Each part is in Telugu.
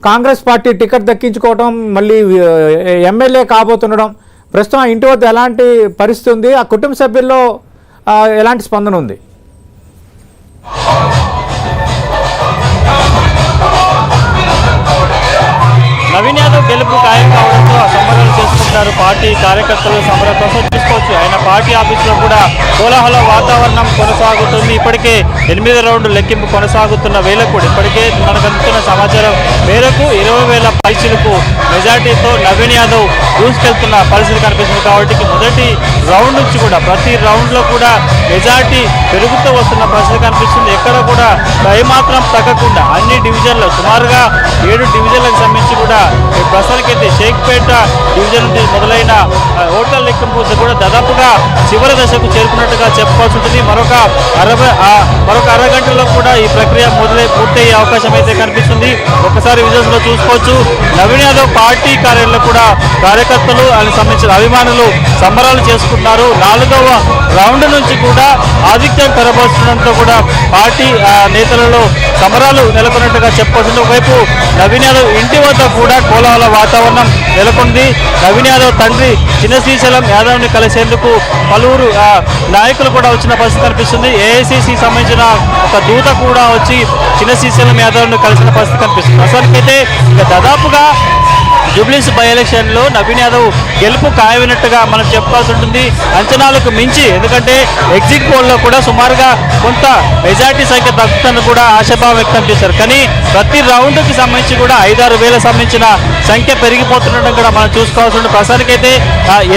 కాంగ్రెస్ పార్టీ టికెట్ దక్కించుకోవడం, మళ్ళీ ఎమ్మెల్యే కాబోతుండడం, ప్రస్తుతం ఆ ఇంటి వద్ద ఎలాంటి పరిస్థితి ఉంది, ఆ కుటుంబ సభ్యుల్లో ఎలాంటి స్పందన ఉంది? నవీన్ యాదవ్ గెలుపు ఖాయం కావడంతో సంబరాలు చేసుకుంటున్నారు పార్టీ కార్యకర్తలు. సంబరాలతో చూసుకోవచ్చు ఆయన పార్టీ ఆఫీసులో కూడా కోలాహల వాతావరణం కొనసాగుతుంది. ఇప్పటికే 8వ రౌండ్ లెక్కింపు కొనసాగుతున్న వేళ కూడా ఇప్పటికే మనకు అందుతున్న సమాచారం మేరకు 20,000 పైచిలకు మెజార్టీతో నవీన్ యాదవ్ దూసుకెళ్తున్న పరిస్థితి కనిపిస్తుంది. కాబట్టి మొదటి రౌండ్ నుంచి కూడా ప్రతి రౌండ్లో కూడా మెజార్టీ పెరుగుతూ వస్తున్న పరిస్థితి కనిపిస్తుంది. ఎక్కడ కూడా ఏమాత్రం తగ్గకుండా అన్ని డివిజన్లు సుమారుగా 7 డివిజన్లకు సంబంధించి కూడా ప్రస్తుతానికైతే షేక్పేట డివిజన్ నుండి మొదలైన ఓట్ల లెక్కింపు కూడా దాదాపుగా చివరి దశకు చేరుకున్నట్టుగా చెప్పుకోవాల్సి ఉంటుంది. మరొక అరగంటలో కూడా ఈ ప్రక్రియ పూర్తయ్యే అవకాశం అయితే కనిపిస్తుంది. ఒకసారి విజువల్స్ లో చూసుకోవచ్చు. నవీన్ యాదవ్ పార్టీ కార్యాలయంలో కూడా కార్యకర్తలు ఆయనకు సంబంధించిన అభిమానులు సంబరాలు చేసుకుంటున్నారు. 4వ రౌండ్ నుంచి కూడా ఆధిక్యం పెరబోతుండడంతో కూడా పార్టీ నేతలలో సంబరాలు నెలకొన్నట్టుగా చెప్పుకోవచ్చు. ఒకవైపు నవీన్ యాదవ్ ఇంటి వద్ద కూడా కోలాహల వాతావరణం నెలకొంది. నవీన్ యాదవ్ తండ్రి చిన్న శ్రీశైలం యాదవ్ని కలిసేందుకు పలువురు నాయకులు కూడా వచ్చిన పరిస్థితి కనిపిస్తుంది. ఏఐసిసి సంబంధించిన ఒక దూత కూడా వచ్చి చిన్న శ్రీశైలం యాదవ్ని కలిసిన పరిస్థితి కనిపిస్తుంది. ప్రస్తుతానికైతే దాదాపుగా జూబ్లీస్ బై ఎలక్షన్లో నవీన్ యాదవ్ గెలుపు ఖాయమైనట్టుగా మనం చెప్పుకోవాల్సి ఉంటుంది. అంచనాలకు మించి, ఎందుకంటే ఎగ్జిట్ పోల్లో కూడా సుమారుగా కొంత మెజార్టీ సంఖ్య తగ్గుతుందని కూడా ఆశాభావం వ్యక్తం చేశారు. కానీ ప్రతి రౌండ్కి సంబంధించి కూడా 5-6 వేల సంబంధించిన సంఖ్య పెరిగిపోతుండడం కూడా మనం చూసుకోవాల్సి ఉంటుంది. ప్రస్తుతానికైతే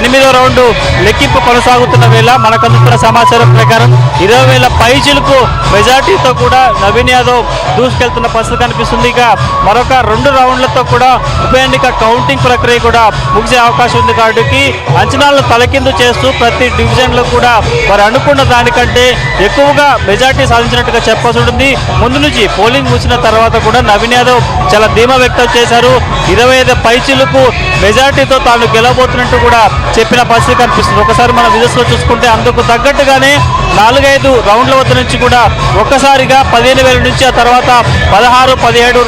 8వ రౌండ్ లెక్కింపు కొనసాగుతున్న వేళ మనకు అందుతున్న సమాచారం ప్రకారం 20,000 పైచిలకు మెజార్టీతో కూడా నవీన్ యాదవ్ దూసుకెళ్తున్న పరిస్థితి కనిపిస్తుంది. ఇక మరొక 2 రౌండ్లతో కూడా ఉప ఎన్నిక కౌంటింగ్ ప్రక్రియ కూడా ముగిసే అవకాశం ఉంది. కాబట్టి అంచనాలను తలకిందు చేస్తూ ప్రతి డివిజన్లో కూడా వారు అనుకున్న దానికంటే ఎక్కువగా మెజార్టీ సాధించినట్టుగా చెప్పాల్సి ఉంటుంది. ముందు నుంచి పోలింగ్ ముగిసిన తర్వాత కూడా నవీన్ యాదవ్ చాలా ధీమా వ్యక్తం చేశారు. 25 పైచిలకు మెజార్టీతో తాను గెలవబోతున్నట్టు కూడా చెప్పిన పరిస్థితి కనిపిస్తుంది. ఒకసారి మనం విజువల్స్లో చూసుకుంటే అందుకు తగ్గట్టుగానే 4-5 రౌండ్ల వద్ద నుంచి కూడా ఒక్కసారిగా 15,000 నుంచి ఆ తర్వాత 16-17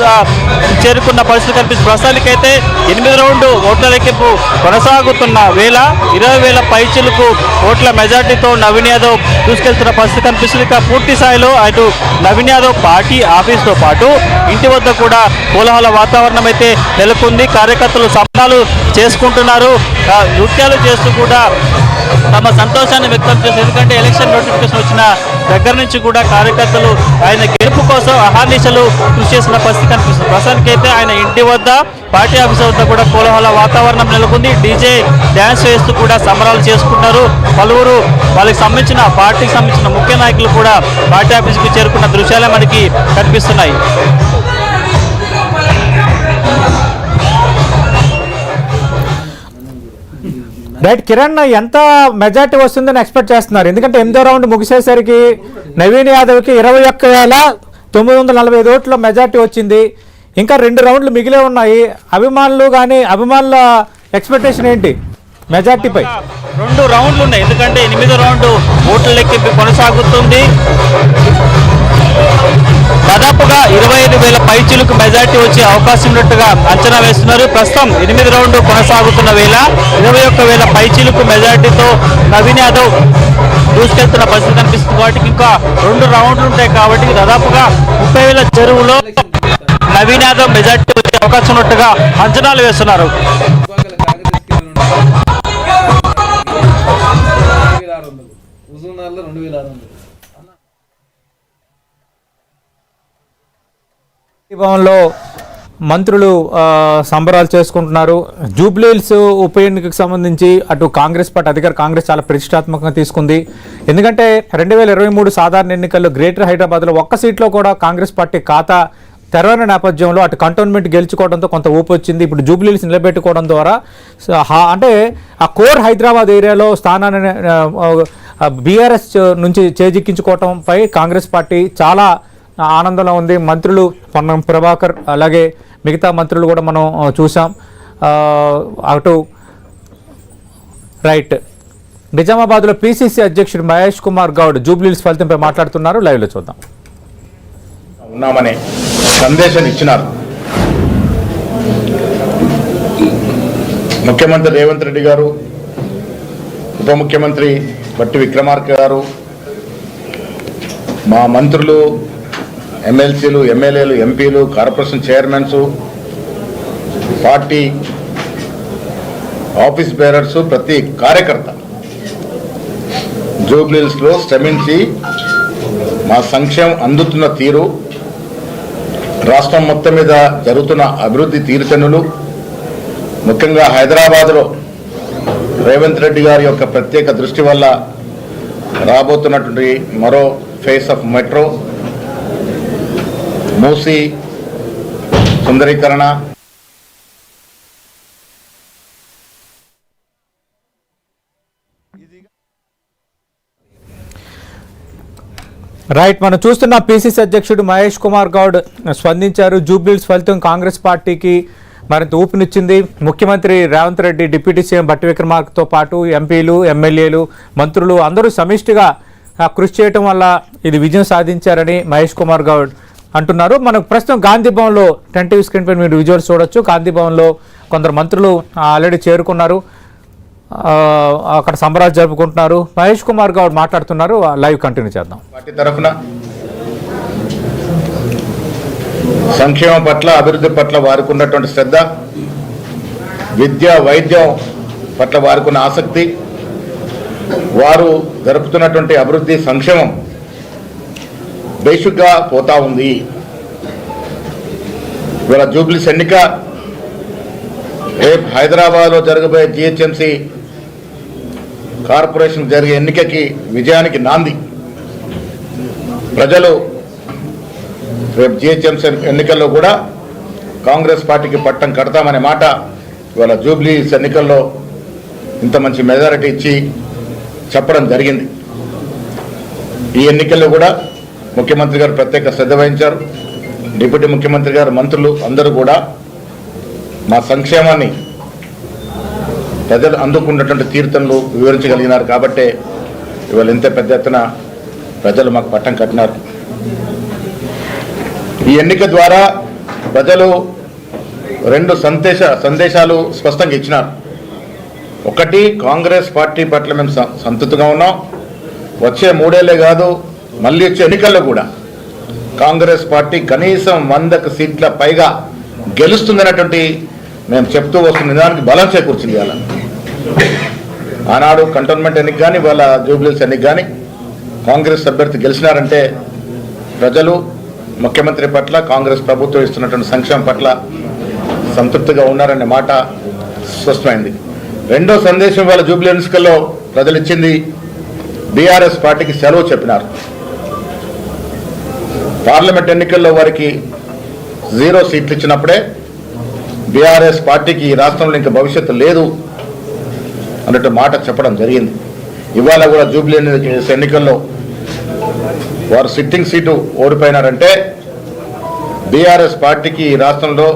చేరుకున్న పరిస్థితి కనిపిస్తుంది. ప్రస్తుతానికైతే 8వ రౌండ్ ఓట్ల లెక్కింపు కొనసాగుతున్న వేళ 20,000 పైచిలకు ఓట్ల మెజార్టీతో నవీన్ యాదవ్ దూసుకెళ్తున్న పరిస్థితి కనిపిస్తుంది. ఇక పూర్తి స్థాయిలో అటు నవీన్ యాదవ్ పార్టీ ఆఫీస్తో పాటు ఇంటి వద్ద కూడా కోలాహల వాతావరణం అయితే నెలకొంది. కార్యకర్తలు సంబరాలు చేసుకుంటున్నారు, నృత్యాలు చేస్తూ కూడా తమ సంతోషాన్ని వ్యక్తం చేస్తారు. ఎందుకంటే ఎలక్షన్ నోటిఫికేషన్ వచ్చిన దగ్గర నుంచి కూడా కార్యకర్తలు ఆయన గెలుపు కోసం అహర్నిశలు కృషి చేసిన పరిస్థితి కనిపిస్తుంది. ప్రస్తుతానికైతే ఆయన ఇంటి వద్ద పార్టీ ఆఫీస్ వద్ద కూడా కోలాహల వాతావరణం నెలకొంది. డీజే డ్యాన్స్ వేస్తూ కూడా సంబరాలు చేసుకుంటున్నారు. పలువురు వాళ్ళకి సంబంధించిన పార్టీకి సంబంధించిన ముఖ్య నాయకులు కూడా పార్టీ ఆఫీస్కి చేరుకున్న దృశ్యాలే మనకి కనిపిస్తున్నాయి. రైట్ కిరణ్, ఎంత మెజార్టీ వస్తుందని ఎక్స్పెక్ట్ చేస్తున్నారు? ఎందుకంటే 8వ రౌండ్ ముగిసేసరికి నవీన్ యాదవ్కి 21,945 ఓట్ల మెజార్టీ వచ్చింది. ఇంకా 2 రౌండ్లు మిగిలే ఉన్నాయి. అభిమానుల ఎక్స్పెక్టేషన్ ఏంటి మెజార్టీపై? 2 రౌండ్లు ఉన్నాయి. ఎందుకంటే 8వ రౌండ్ ఓట్ల లెక్కింపు కొనసాగుతుంది. దాదాపుగా 25,000 పైచిలకు మెజార్టీ వచ్చే అవకాశం ఉన్నట్టుగా అంచనా వేస్తున్నారు. ప్రస్తుతం 8వ రౌండ్ కొనసాగుతున్న వేళ 21,000 పైచిలకు మెజార్టీతో నవీన్ యాదవ్ దూసుకెళ్తున్న పరిస్థితి కనిపిస్తుంది. వాటికి ఇంకా 2 రౌండ్లు ఉంటాయి. కాబట్టి దాదాపుగా 30,000 చెరువులో నవీన్ యాదవ్ మెజార్టీ వచ్చే అవకాశం ఉన్నట్టుగా అంచనాలు వేస్తున్నారు. భవన్లో మంత్రులు సంబరాలు చేసుకుంటున్నారు. జూబ్లీహిల్స్ ఉప ఎన్నికకు సంబంధించి అటు కాంగ్రెస్ పార్టీ అధికార కాంగ్రెస్ చాలా ప్రతిష్టాత్మకంగా తీసుకుంది. ఎందుకంటే 2023 సాధారణ ఎన్నికల్లో గ్రేటర్ హైదరాబాద్లో ఒక్క సీట్లో కూడా కాంగ్రెస్ పార్టీ ఖాతా తెరవని నేపథ్యంలో అటు కంటోన్మెంట్ గెలుచుకోవడంతో కొంత ఊపు వచ్చింది. ఇప్పుడు జూబ్లీహిల్స్ నిలబెట్టుకోవడం ద్వారా అంటే ఆ కోర్ హైదరాబాద్ ఏరియాలో స్థానాన్ని బీఆర్ఎస్ నుంచి చేజిక్కించుకోవడంపై కాంగ్రెస్ పార్టీ చాలా ఆనందంలో ఉంది. మంత్రులు పొన్నం ప్రభాకర్ అలాగే మిగతా మంత్రులు కూడా మనం చూసాం. అటు రైట్ నిజామాబాద్లో పిసిసి అధ్యక్షుడు మహేష్ కుమార్ గౌడ్ జూబ్లీహిల్స్ ఫలితంపై మాట్లాడుతున్నారు. లైవ్లో చూద్దాం. ఉన్నామని సందేశం ఇచ్చినారు. ముఖ్యమంత్రి రేవంత్ రెడ్డి గారు, ఉప ముఖ్యమంత్రి బట్టి విక్రమార్క గారు, మా మంత్రులు, ఎమ్మెల్సీలు, ఎమ్మెల్యేలు, ఎంపీలు, corporation chairmans, party office bearers, ప్రతి కార్యకర్త జూబ్లీహిల్స్లో శ్రమించి మా సంక్షేమం అందుతున్న తీరు, రాష్ట్రం మొత్తం మీద జరుగుతున్న అభివృద్ధి తీరుతెన్నులు, ముఖ్యంగా హైదరాబాద్లో రేవంత్ రెడ్డి గారి యొక్క ప్రత్యేక దృష్టి వల్ల రాబోతున్నటువంటి మరో ఫేస్ ఆఫ్ మెట్రో, మూసీ సుందరీకరణ, రైట్, మనం చూస్తున్న పిసిసి అధ్యక్షుడు మహేష్ కుమార్ గౌడ్ స్పందించారు. జూబ్లీహిల్స్ ఫలితం కాంగ్రెస్ పార్టీకి మరింత ఊపినిచ్చింది. ముఖ్యమంత్రి రేవంత్ రెడ్డి, డిప్యూటీ సీఎం బట్టి విక్రమార్కతో పాటు ఎంపీలు, ఎమ్మెల్యేలు, మంత్రులు అందరూ సమిష్టిగా కృషి చేయటం వల్ల ఇది విజయం సాధించారని మహేష్ కుమార్ గౌడ్ అంటున్నారు. మనకు ప్రస్తుతం గాంధీ భవన్లో 10 టీవీ స్క్రీన్ పై మీరు విజువల్స్ చూడొచ్చు. గాంధీ భవన్లో కొందరు మంత్రులు ఆల్రెడీ చేరుకున్నారు, అక్కడ సంబరాలు జరుపుకుంటున్నారు. మహేష్ కుమార్ గౌడ్ మాట్లాడుతున్నారు. లైవ్ కంటిన్యూ చేద్దాం. పార్టీ తరఫున సంక్షేమం పట్ల, అభివృద్ధి పట్ల వారికి ఉన్నటువంటి శ్రద్ధ, విద్య, వైద్యం పట్ల వారికి ఉన్న ఆసక్తి, వారు జరుపుతున్నటువంటి అభివృద్ధి, సంక్షేమం బేసిక్గా పోతా ఉంది. ఇవాళ జూబ్లీహిల్స్ ఎన్నిక రేపు హైదరాబాద్లో జరగబోయే జిహెచ్ఎంసీ కార్పొరేషన్ జరిగే ఎన్నికకి, విజయానికి నాంది. ప్రజలు రేపు జిహెచ్ఎంసీ ఎన్నికల్లో కూడా కాంగ్రెస్ పార్టీకి పట్టం కడతామనే మాట ఇవాళ జూబ్లీహిల్స్ ఎన్నికల్లో ఇంత మంచి మెజారిటీ ఇచ్చి చెప్పడం జరిగింది. ఈ ఎన్నికల్లో కూడా ముఖ్యమంత్రి గారు ప్రత్యేక శ్రద్ధ వహించారు. డిప్యూటీ ముఖ్యమంత్రి గారు, మంత్రులు అందరూ కూడా మా సంక్షేమాన్ని ప్రజలు అందుకున్నటువంటి తీర్థంలో వివరించగలిగినారు. కాబట్టే ఇవాళ ఇంత పెద్ద ఎత్తున ప్రజలు మాకు పట్టం కట్టినారు. ఈ ఎన్నిక ద్వారా ప్రజలు 2 సందేశాలు స్పష్టంగా ఇచ్చినారు. ఒకటి, కాంగ్రెస్ పార్టీ పట్ల మేము సంతృప్తిగా ఉన్నాం. వచ్చే 3 ఏళ్లే కాదు, మళ్ళీ వచ్చే ఎన్నికల్లో కూడా కాంగ్రెస్ పార్టీ కనీసం 100 సీట్ల పైగా గెలుస్తుందనేటువంటి మేము చెప్తూ వస్తున్న నిజానికి బలం చేకూర్చింది. ఇవాళ ఆనాడు కంటోన్మెంట్ ఎన్నిక కానీ, వాళ్ళ జూబ్లీహిల్స్ ఎన్నిక కానీ కాంగ్రెస్ అభ్యర్థి గెలిచినారంటే ప్రజలు ముఖ్యమంత్రి పట్ల, కాంగ్రెస్ ప్రభుత్వం ఇస్తున్నటువంటి సంక్షేమం పట్ల సంతృప్తిగా ఉన్నారనే మాట స్పష్టమైంది. రెండో సందేశం వాళ్ళ జూబ్లీహిల్స్ ఎన్నికల్లో ప్రజలు ఇచ్చింది, బీఆర్ఎస్ పార్టీకి సెలవు చెప్పినారు. పార్లమెంట్ ఎన్నికల్లో వారికి 0 సీట్లు ఇచ్చినప్పుడే బీఆర్ఎస్ పార్టీకి ఈ రాష్ట్రంలో ఇంకా భవిష్యత్తు లేదు అన్నట్టు మాట చెప్పడం జరిగింది. ఇవాళ కూడా జూబ్లీహిల్స్ ఎన్నికల్లో వారు సిట్టింగ్ సీటు ఓడిపోయినారంటే బీఆర్ఎస్ పార్టీకి ఈ రాష్ట్రంలో